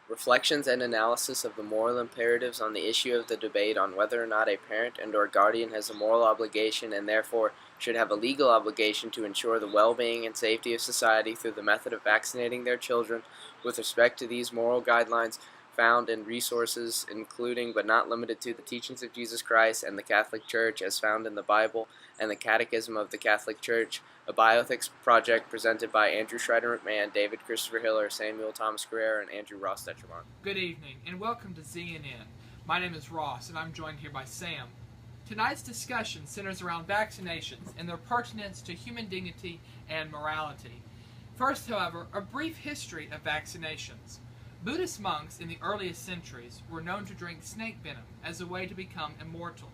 Reflections and analysis of the moral imperatives on the issue of the debate on whether or not a parent and/or guardian has a moral obligation and therefore should have a legal obligation to ensure the well-being and safety of society through the method of vaccinating their children with respect to these moral guidelines found in resources including but not limited to the teachings of Jesus Christ and the Catholic Church as found in the Bible and the Catechism of the Catholic Church, a bioethics project presented by Andrew Schreider McMahon, David Christopher Hiller, Samuel Thomas Carrera, and Andrew Ross Detremont. Good evening, and welcome to ZNN. My name is Ross, and I'm joined here by Sam. Tonight's discussion centers around vaccinations and their pertinence to human dignity and morality. First, however, a brief history of vaccinations. Buddhist monks in the earliest centuries were known to drink snake venom as a way to become immortal.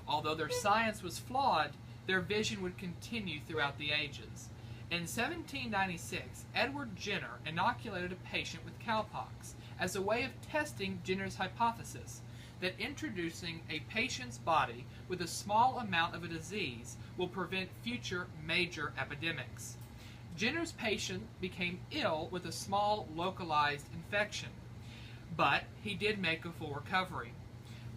Although their science was flawed, their vision would continue throughout the ages. In 1796, Edward Jenner inoculated a patient with cowpox as a way of testing Jenner's hypothesis that introducing a patient's body with a small amount of a disease will prevent future major epidemics. Jenner's patient became ill with a small localized infection, but he did make a full recovery.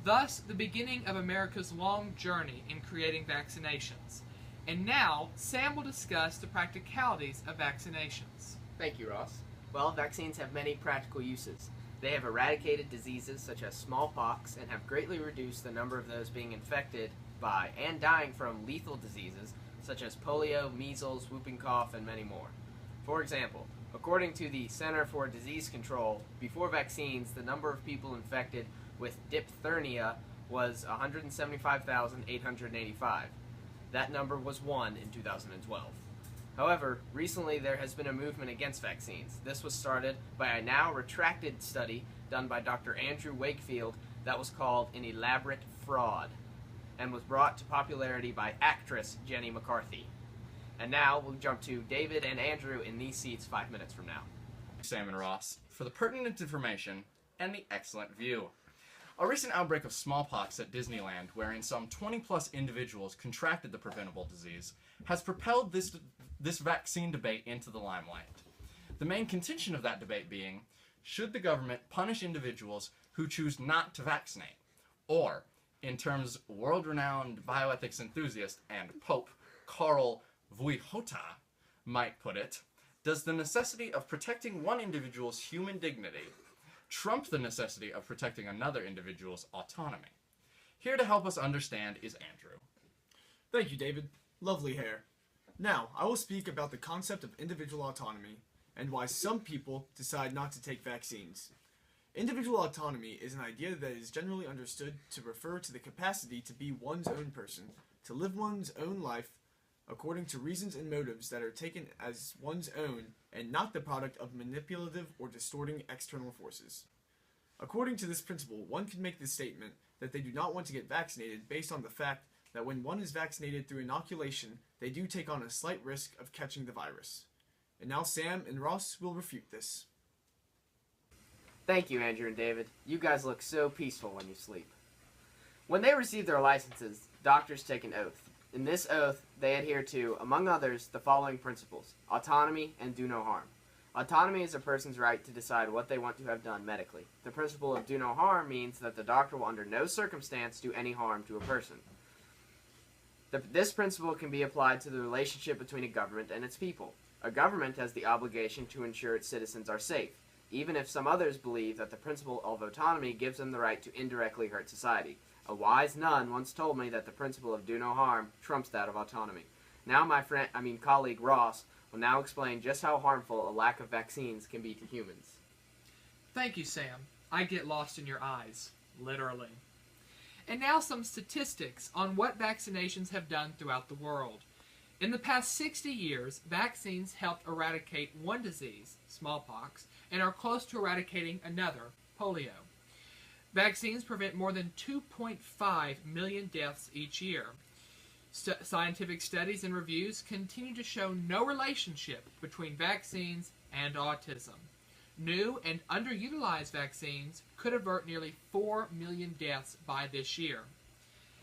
Thus, the beginning of America's long journey in creating vaccinations. And now, Sam will discuss the practicalities of vaccinations. Thank you, Ross. Well, vaccines have many practical uses. They have eradicated diseases such as smallpox and have greatly reduced the number of those being infected by and dying from lethal diseases such as polio, measles, whooping cough, and many more. For example, according to the Center for Disease Control, before vaccines, the number of people infected with diphtheria was 175,885. That number was 1 in 2012. However, recently there has been a movement against vaccines. This was started by a now retracted study done by Dr. Andrew Wakefield that was called An Elaborate Fraud and was brought to popularity by actress Jenny McCarthy. And now we'll jump to David and Andrew in these seats 5 minutes from now. Sam and Ross for the pertinent information and the excellent view. A recent outbreak of smallpox at Disneyland, wherein some 20-plus individuals contracted the preventable disease, has propelled this vaccine debate into the limelight. The main contention of that debate being, should the government punish individuals who choose not to vaccinate? Or, in terms world-renowned bioethics enthusiast and Pope Karl Wojtyła might put it, does the necessity of protecting one individual's human dignity trump the necessity of protecting another individual's autonomy? Here to help us understand is Andrew. Thank you, David. Lovely hair. Now, I will speak about the concept of individual autonomy and why some people decide not to take vaccines. Individual autonomy is an idea that is generally understood to refer to the capacity to be one's own person, to live one's own life according to reasons and motives that are taken as one's own and not the product of manipulative or distorting external forces. According to this principle, one can make the statement that they do not want to get vaccinated based on the fact that when one is vaccinated through inoculation, they do take on a slight risk of catching the virus. And now Sam and Ross will refute this. Thank you, Andrew and David. You guys look so peaceful when you sleep. When they receive their licenses, doctors take an oath. In this oath, they adhere to, among others, the following principles: autonomy and do no harm. Autonomy is a person's right to decide what they want to have done medically. The principle of do no harm means that the doctor will under no circumstance do any harm to a person. This principle can be applied to the relationship between a government and its people. A government has the obligation to ensure its citizens are safe, even if some others believe that the principle of autonomy gives them the right to indirectly hurt society. A wise nun once told me that the principle of do no harm trumps that of autonomy. Now my colleague Ross will now explain just how harmful a lack of vaccines can be to humans. Thank you, Sam. I get lost in your eyes, literally. And now some statistics on what vaccinations have done throughout the world. In the past 60 years, vaccines helped eradicate one disease, smallpox, and are close to eradicating another, polio. Vaccines prevent more than 2.5 million deaths each year. Scientific studies and reviews continue to show no relationship between vaccines and autism. New and underutilized vaccines could avert nearly 4 million deaths by this year.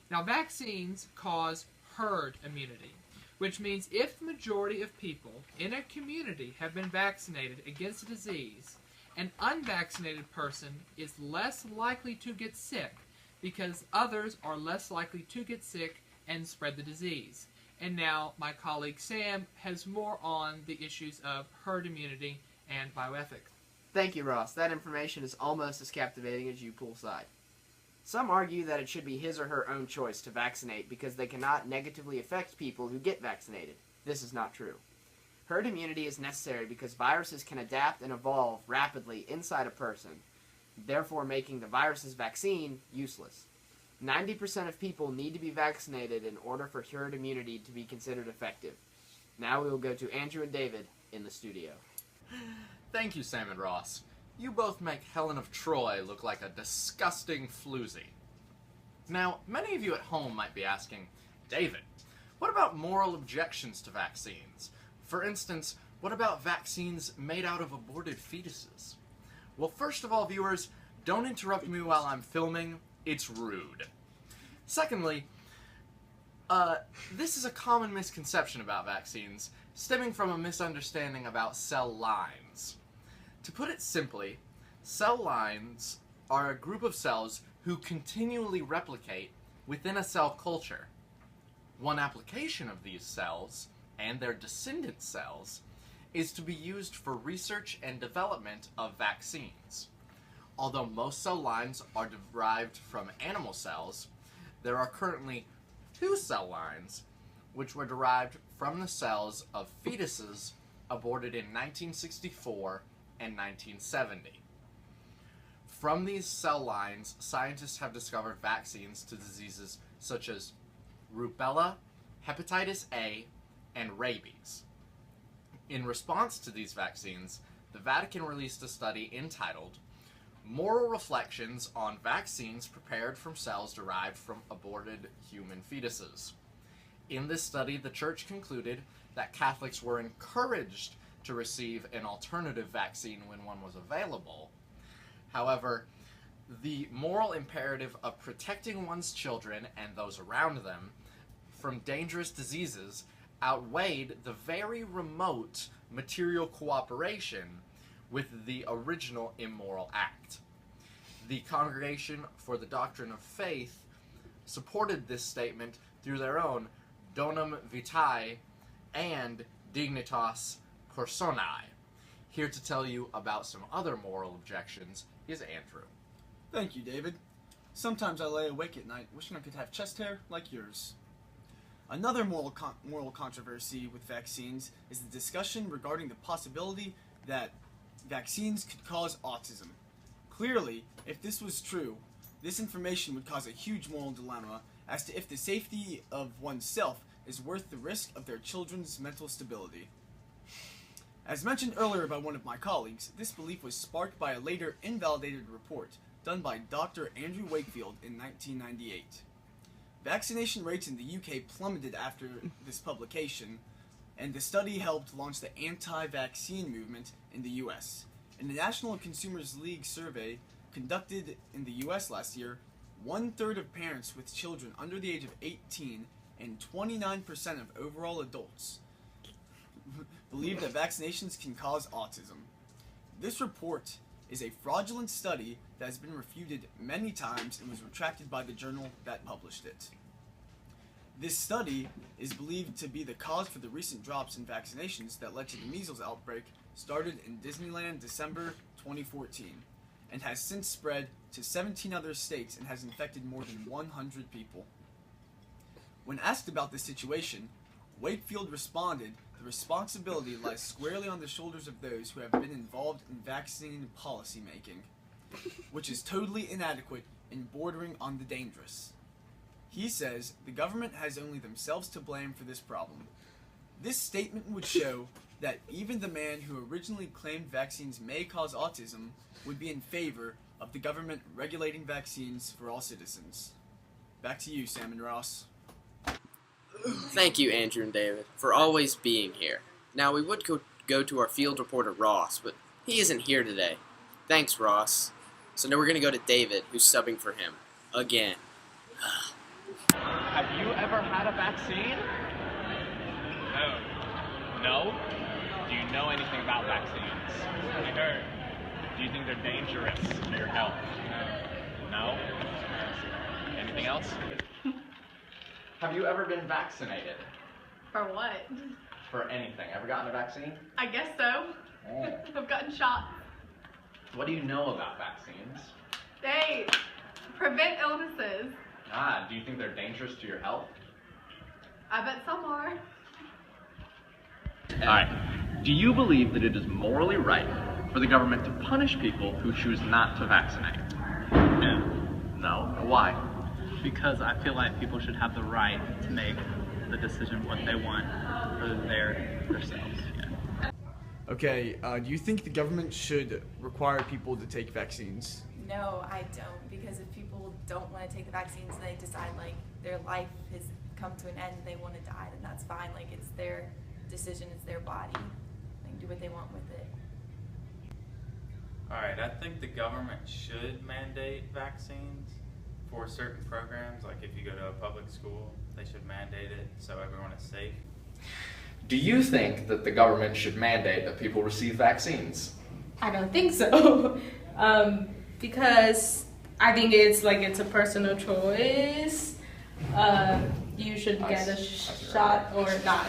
Now, vaccines cause herd immunity, which means if the majority of people in a community have been vaccinated against a disease, An unvaccinated person is less likely to get sick because others are less likely to get sick and spread the disease. And now my colleague Sam has more on the issues of herd immunity and bioethics. Thank you, Ross. That information is almost as captivating as you poolside. Some argue that it should be his or her own choice to vaccinate because they cannot negatively affect people who get vaccinated. This is not true. Herd immunity is necessary because viruses can adapt and evolve rapidly inside a person, therefore making the virus's vaccine useless. 90% of people need to be vaccinated in order for herd immunity to be considered effective. Now we will go to Andrew and David in the studio. Thank you, Sam and Ross. You both make Helen of Troy look like a disgusting floozy. Now, many of you at home might be asking, David, what about moral objections to vaccines? For instance, what about vaccines made out of aborted fetuses? Well, first of all, viewers, don't interrupt me while I'm filming. It's rude. Secondly, this is a common misconception about vaccines, stemming from a misunderstanding about cell lines. To put it simply, cell lines are a group of cells who continually replicate within a cell culture. One application of these cells, and their descendant cells, is to be used for research and development of vaccines. Although most cell lines are derived from animal cells, there are currently 2 cell lines which were derived from the cells of fetuses aborted in 1964 and 1970. From these cell lines, scientists have discovered vaccines to diseases such as rubella, hepatitis A, and rabies. In response to these vaccines, the Vatican released a study entitled Moral Reflections on Vaccines Prepared from Cells Derived from Aborted Human Fetuses. In this study, the Church concluded that Catholics were encouraged to receive an alternative vaccine when one was available. However, the moral imperative of protecting one's children and those around them from dangerous diseases outweighed the very remote material cooperation with the original immoral act. The Congregation for the Doctrine of Faith supported this statement through their own Donum Vitae and Dignitas Personae. Here to tell you about some other moral objections is Andrew. Thank you, David. Sometimes I lay awake at night wishing I could have chest hair like yours. Another moral controversy with vaccines is the discussion regarding the possibility that vaccines could cause autism. Clearly, if this was true, this information would cause a huge moral dilemma as to if the safety of oneself is worth the risk of their children's mental stability. As mentioned earlier by one of my colleagues, this belief was sparked by a later invalidated report done by Dr. Andrew Wakefield in 1998. Vaccination rates in the UK plummeted after this publication, and the study helped launch the anti-vaccine movement in the US. In the National Consumers League survey conducted in the US last year, 1/3 of parents with children under the age of 18 and 29% of overall adults believe that vaccinations can cause autism. This report is a fraudulent study that has been refuted many times and was retracted by the journal that published it. This study is believed to be the cause for the recent drops in vaccinations that led to the measles outbreak started in Disneyland December 2014 and has since spread to 17 other states and has infected more than 100 people. When asked about this situation, Wakefield responded, "The responsibility lies squarely on the shoulders of those who have been involved in vaccine policy making, which is totally inadequate and bordering on the dangerous." He says the government has only themselves to blame for this problem. This statement would show that even the man who originally claimed vaccines may cause autism would be in favor of the government regulating vaccines for all citizens. Back to you, Sam and Ross. Thank you, Andrew and David, for always being here. Now, we would go to our field reporter, Ross, but he isn't here today. Thanks, Ross. So now we're going to go to David, who's subbing for him. Again. Have you ever had a vaccine? No. No? Do you know anything about vaccines? I heard. Do you think they're dangerous to your health? No? Anything else? Have you ever been vaccinated? For what? For anything? Ever gotten a vaccine? I guess so. Oh. I've gotten shots. What do you know about vaccines? They prevent illnesses. Do you think they're dangerous to your health? I bet some are. Alright. Do you believe that it is morally right for the government to punish people who choose not to vaccinate? No, No? Why? because I feel like people should have the right to make the decision what they want for themselves. Yeah. Okay, do you think the government should require people to take vaccines? No, I don't, because if people don't want to take the vaccines, they decide like their life has come to an end, they want to die, then that's fine. Like it's their decision, it's their body. They can do what they want with it. Alright, I think the government should mandate vaccines for certain programs. Like if you go to a public school, they should mandate it so everyone is safe. Do you think that the government should mandate that people receive vaccines? I don't think so. Because I think it's a personal choice. You should get a shot or not.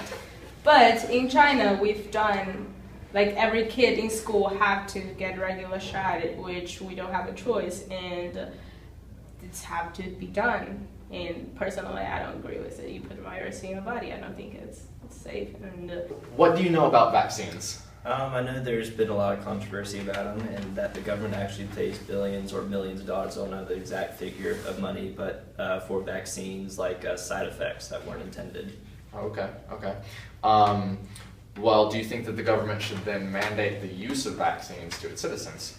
But in China, we've done, every kid in school have to get regular shot, which we don't have a choice, and it's have to be done. And personally, I don't agree with it. You put a virus in your body, I don't think it's safe. And What do you know about vaccines? I know there's been a lot of controversy about them, and that the government actually pays billions or millions of dollars, I don't know the exact figure of money, but for vaccines, side effects that weren't intended. Okay. Well, do you think that the government should then mandate the use of vaccines to its citizens?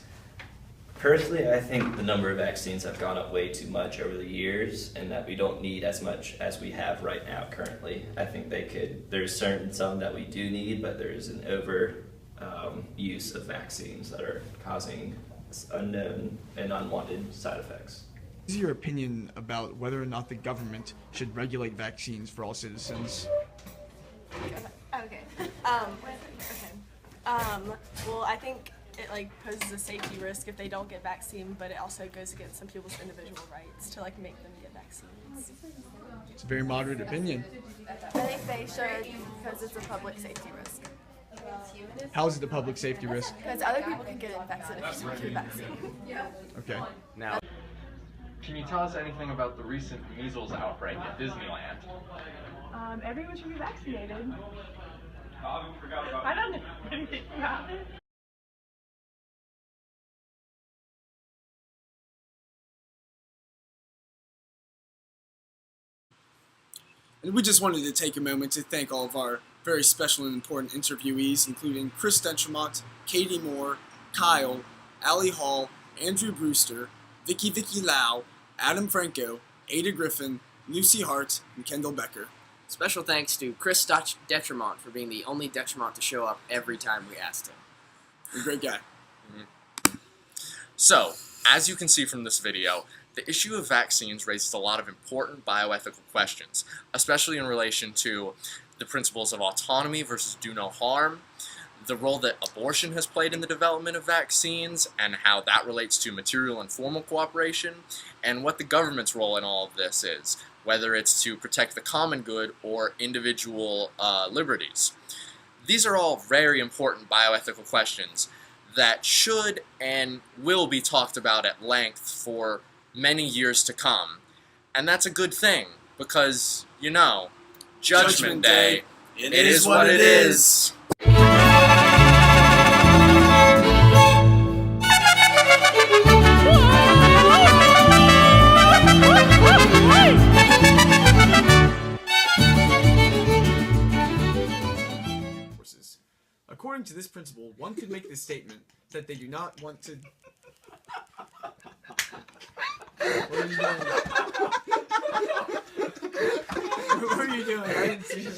Personally, I think the number of vaccines have gone up way too much over the years, and that we don't need as much as we have right now currently. I think there's some that we do need, but there's an use of vaccines that are causing unknown and unwanted side effects. What is your opinion about whether or not the government should regulate vaccines for all citizens? Okay. Well, I think it poses a safety risk if they don't get vaccine, but it also goes against some people's individual rights to make them get vaccines. It's a very moderate opinion. I think they should because it's a public safety risk. How is it a public safety risk? Because other people can get infected if you don't get a vaccine. Okay. Now, can you tell us anything about the recent measles outbreak at Disneyland? Everyone should be vaccinated. I don't know anything about it. And we just wanted to take a moment to thank all of our very special and important interviewees, including Chris Denchamont, Katie Moore, Kyle, Allie Hall, Andrew Brewster, Vicky Lau, Adam Franco, Ada Griffin, Lucy Hart, and Kendall Becker. Special thanks to Chris Detremont for being the only Detremont to show up every time we asked him. A great guy. So, as you can see from this video, the issue of vaccines raises a lot of important bioethical questions, especially in relation to the principles of autonomy versus do no harm, the role that abortion has played in the development of vaccines, and how that relates to material and formal cooperation, and what the government's role in all of this is, whether it's to protect the common good or individual liberties. These are all very important bioethical questions that should and will be talked about at length for many years to come. And that's a good thing, because, Judgment Day, it is what it is. According to this principle, one could make the statement that they do not want to... What are you doing? What are you doing? I didn't see you.